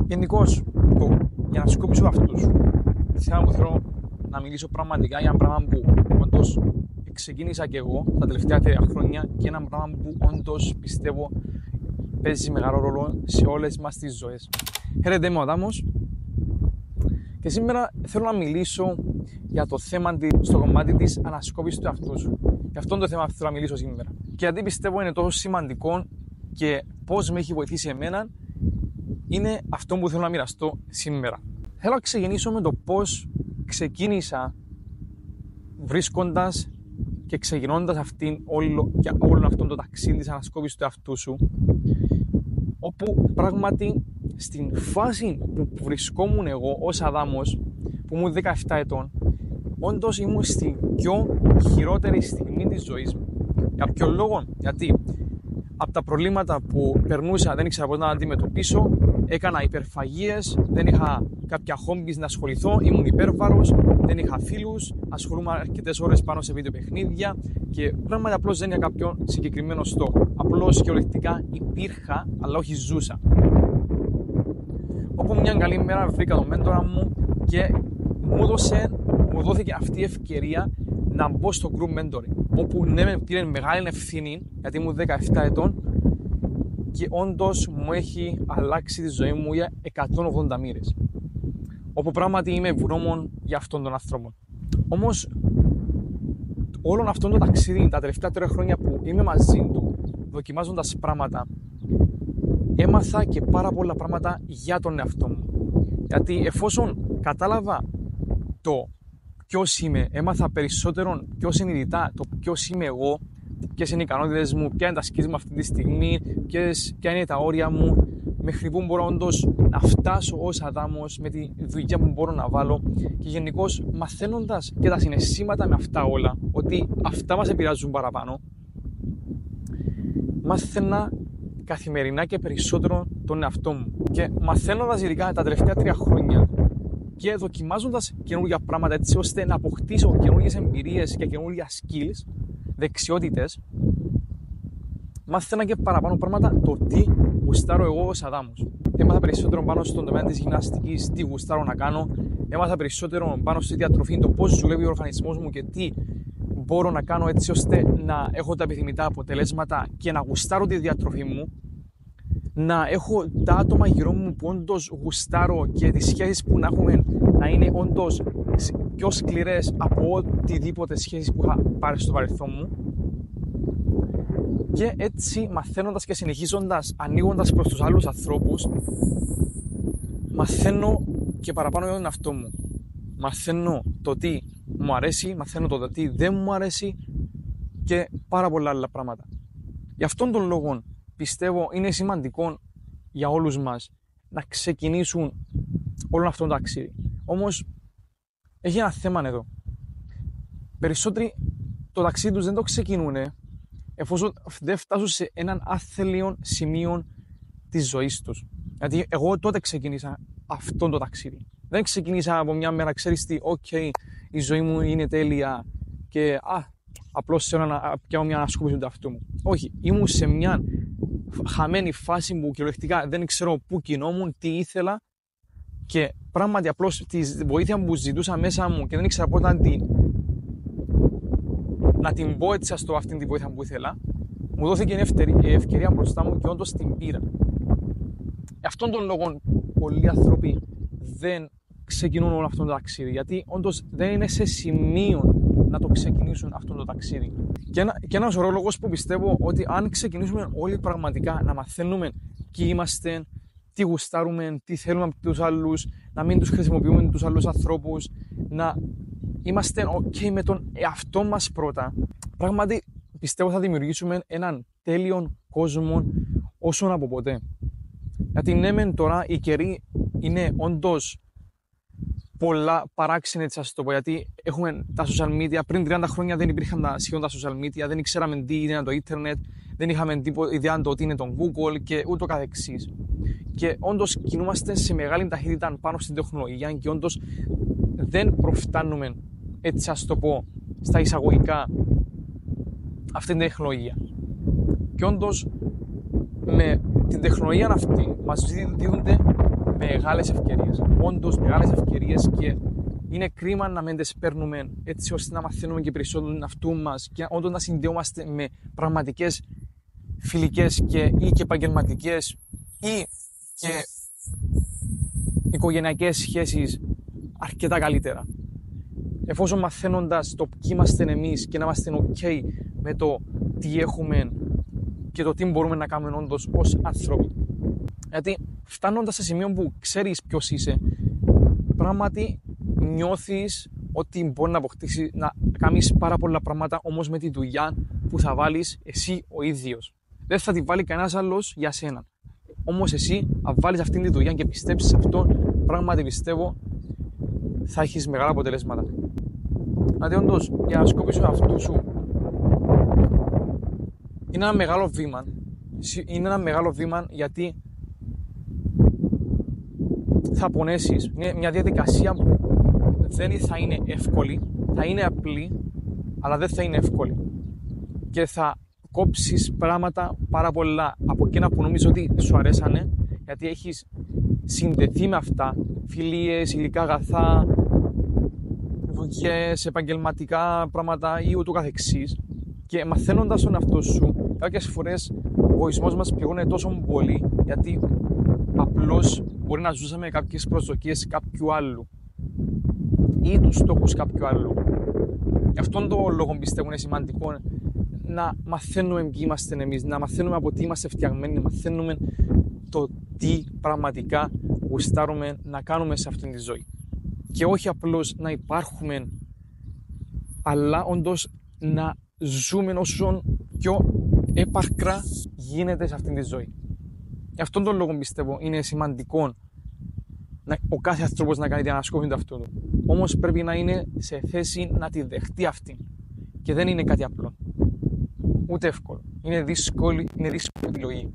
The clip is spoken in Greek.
Γενικώς, για να σκόψω αυτούς, θέλω που θέλω να μιλήσω πραγματικά για ένα πράγμα που όντως ξεκίνησα και εγώ τα τελευταία 3 χρόνια και ένα πράγμα που όντως πιστεύω παίζει μεγάλο ρόλο σε όλες μας τις ζωές. Χαίρετε, είμαι ο Αδάμος και σήμερα θέλω να μιλήσω για το θέμα στο κομμάτι της ανασκόπησης του εαυτού σου. Γι' αυτό το θέμα θέλω να μιλήσω σήμερα. Και γιατί πιστεύω είναι τόσο σημαντικό και πώς με έχει βοηθήσει εμένα, είναι αυτό που θέλω να μοιραστώ σήμερα. Θέλω να ξεκινήσω με το πώς ξεκίνησα βρίσκοντας και ξεκινώντας όλο αυτό το ταξίδι της ανασκόπησης του εαυτού σου, όπου πράγματι στην φάση που βρισκόμουν εγώ ως Αδάμος, που ήμουν 17 ετών, όντως ήμουν στην πιο χειρότερη στιγμή της ζωής μου. Για ποιο λόγο? Γιατί από τα προβλήματα που περνούσα δεν ήξερα πώς να αντιμετωπίσω, έκανα υπερφαγίες, δεν είχα κάποια χόμπις να ασχοληθώ, ήμουν υπέρβαρος, δεν είχα φίλους, ασχολούμαι αρκετές ώρες πάνω σε βίντεο παιχνίδια και πράγματι απλώς δεν είχα κάποιον συγκεκριμένο στόχο. Απλώς και ολεκτικά υπήρχα, αλλά όχι ζούσα. Όπου μια καλή μέρα βρήκα τον μέντορα μου και μου δόθηκε αυτή η ευκαιρία να μπω στο group mentoring, όπου ναι με πήρε μεγάλη ευθύνη γιατί ήμουν 17 ετών και όντως μου έχει αλλάξει τη ζωή μου για 180 μοίρες, όπου πράγματι είμαι ευγνώμων για αυτόν τον άνθρωπο. Όμως όλο αυτό το ταξίδι τα τελευταία 3 χρόνια που είμαι μαζί του δοκιμάζοντας πράγματα, έμαθα και πάρα πολλά πράγματα για τον εαυτό μου. Γιατί εφόσον κατάλαβα το ποιος είμαι, έμαθα περισσότερο πιο συνειδητά το ποιος είμαι εγώ, ποιες είναι οι ικανότητες μου, ποια είναι τα skills μου αυτή τη στιγμή, ποια είναι τα όρια μου, μέχρι πού μπορώ όντως να φτάσω ως Αδάμος με τη δουλειά που μπορώ να βάλω, και γενικώς μαθαίνοντας και τα συναισθήματα με αυτά όλα, ότι αυτά μας επηρεάζουν παραπάνω, μάθαινα καθημερινά και περισσότερο τον εαυτό μου. Και μαθαίνοντας ειδικά τα τελευταία 3 χρόνια και δοκιμάζοντας καινούργια πράγματα έτσι ώστε να αποκτήσω καινούργιες εμπειρίες και καινούργια skills, δεξιότητες, μάθαινα και παραπάνω πράγματα το τι γουστάρω εγώ ως Αδάμος. Έμαθα περισσότερο πάνω στον τομέα της γυμναστικής, τι γουστάρω να κάνω. Έμαθα περισσότερο πάνω στη διατροφή, το πώς δουλεύει ο οργανισμός μου και τι μπορώ να κάνω έτσι ώστε να έχω τα επιθυμητά αποτελέσματα και να γουστάρω τη διατροφή μου. Να έχω τα άτομα γύρω μου που όντως γουστάρω και τις σχέσεις που να έχουμε να είναι όντως πιο σκληρές από οτιδήποτε σχέσεις που είχα πάρει στο παρελθόν μου. Και έτσι μαθαίνοντας και συνεχίζοντας, ανοίγοντας προς τους άλλους ανθρώπους, μαθαίνω και παραπάνω για τον εαυτό μου. Μαθαίνω το τι μου αρέσει, μαθαίνω το τι δεν μου αρέσει και πάρα πολλά άλλα πράγματα. Γι' αυτόν τον λόγο πιστεύω είναι σημαντικό για όλους μας να ξεκινήσουν όλο αυτό το ταξίδι. Όμως έχει ένα θέμα εδώ. Περισσότεροι το ταξίδι τους δεν το ξεκινούν εφόσον δεν φτάσουν σε έναν άθελιο σημείο της ζωής τους. Γιατί εγώ τότε ξεκίνησα αυτό το ταξίδι. Δεν ξεκίνησα από μια μέρα, ξέρεις τι, η ζωή μου είναι τέλεια και απλώς θέλω να πιάω μια ανασκόπηση του εαυτού μου. Όχι, ήμουν σε μια χαμένη φάση που κυριολεκτικά δεν ξέρω πού κινόμουν, τι ήθελα και πράγματι απλώς τη βοήθεια που ζητούσα μέσα μου και δεν ήξερα πώς να την πω έτσι αυτή τη βοήθεια που ήθελα, μου δόθηκε η ευκαιρία μπροστά μου και όντως την πήρα. Αυτόν τον λόγο πολλοί άνθρωποι δεν ξεκινούν όλο αυτό το ταξίδι, γιατί όντως δεν είναι σε σημείο να το ξεκινήσουν αυτό το ταξίδι. Και ένας λόγος που πιστεύω ότι αν ξεκινήσουμε όλοι πραγματικά να μαθαίνουμε ποιοι είμαστε, τι γουστάρουμε, τι θέλουμε από τους άλλους, να μην τους χρησιμοποιούμε τους άλλους ανθρώπους, να είμαστε με τον εαυτό μας πρώτα, πράγματι πιστεύω θα δημιουργήσουμε έναν τέλειο κόσμο όσον από ποτέ. Γιατί ναι μεν τώρα οι καιροί είναι όντως πολλά παράξενοι, έτσι ας το πω, γιατί έχουμε τα social media. Πριν 30 χρόνια δεν υπήρχαν σχεδόν τα social media, δεν ήξεραμε τι είναι το ίντερνετ, δεν είχαμε ιδέα το τι είναι το Google και ούτω καθεξής. Και όντως κινούμαστε σε μεγάλη ταχύτητα πάνω στην τεχνολογία και όντως δεν προφτάνουμε, έτσι ας το πω, στα εισαγωγικά αυτή την τεχνολογία. Και όντως με την τεχνολογία αυτή μας δίδονται μεγάλες ευκαιρίες. Όντως μεγάλες ευκαιρίες και είναι κρίμα να μην τις παίρνουμε έτσι ώστε να μαθαίνουμε και περισσότερο τον εαυτό μας και όντως να συνδεόμαστε με πραγματικές φιλικές ή και επαγγελματικές ή και οικογενειακές σχέσεις αρκετά καλύτερα. Εφόσον μαθαίνοντας το ποιοι είμαστε εμείς και να είμαστε ok με το τι έχουμε και το τι μπορούμε να κάνουμε όντως ως άνθρωποι. Γιατί φτάνοντας σε σημείο που ξέρεις ποιος είσαι, πράγματι νιώθεις ότι μπορεί να αποκτήσεις, να κάνεις πάρα πολλά πράγματα, όμως με τη δουλειά που θα βάλεις εσύ ο ίδιος. Δεν θα τη βάλει κανένας άλλος για σένα. Όμως εσύ, αν βάλεις αυτήν τη δουλειά και πιστέψεις σε αυτό, πράγματι πιστεύω θα έχεις μεγάλα αποτελέσματα. Δηλαδή, όντως, η ανασκόπηση του εαυτού σου είναι ένα μεγάλο βήμα. Είναι ένα μεγάλο βήμα γιατί θα πονέσεις. Είναι μια διαδικασία που δεν θα είναι εύκολη, θα είναι απλή, αλλά δεν θα είναι εύκολη. Και θα κόψεις πράγματα πάρα πολλά από εκείνα που νομίζω ότι σου αρέσανε, γιατί έχεις συνδεθεί με αυτά, φιλίες, υλικά αγαθά, δουλειές, επαγγελματικά πράγματα ή ούτω καθεξής. Και μαθαίνοντας τον εαυτό σου, κάποιες φορές ο εγωισμός μας πληγώνει τόσο πολύ, γιατί απλώς μπορεί να ζούσαμε κάποιες προσδοκίες κάποιου άλλου ή τους στόχους κάποιου άλλου. Γι' αυτόν τον λόγο πιστεύω είναι σημαντικό να μαθαίνουμε ποιοι είμαστε εμείς, να μαθαίνουμε από τι είμαστε φτιαγμένοι, να μαθαίνουμε το τι πραγματικά γουστάρουμε να κάνουμε σε αυτήν τη ζωή. Και όχι απλώς να υπάρχουμε, αλλά όντως να ζούμε όσο πιο έπακρα γίνεται σε αυτήν τη ζωή. Γι' αυτόν τον λόγο πιστεύω είναι σημαντικό ο κάθε άνθρωπος να κάνει την ανασκόπηση του εαυτού του. Όμως πρέπει να είναι σε θέση να τη δεχτεί αυτή. Και δεν είναι κάτι απλό. Ούτε εύκολο. Είναι δύσκολη επιλογή.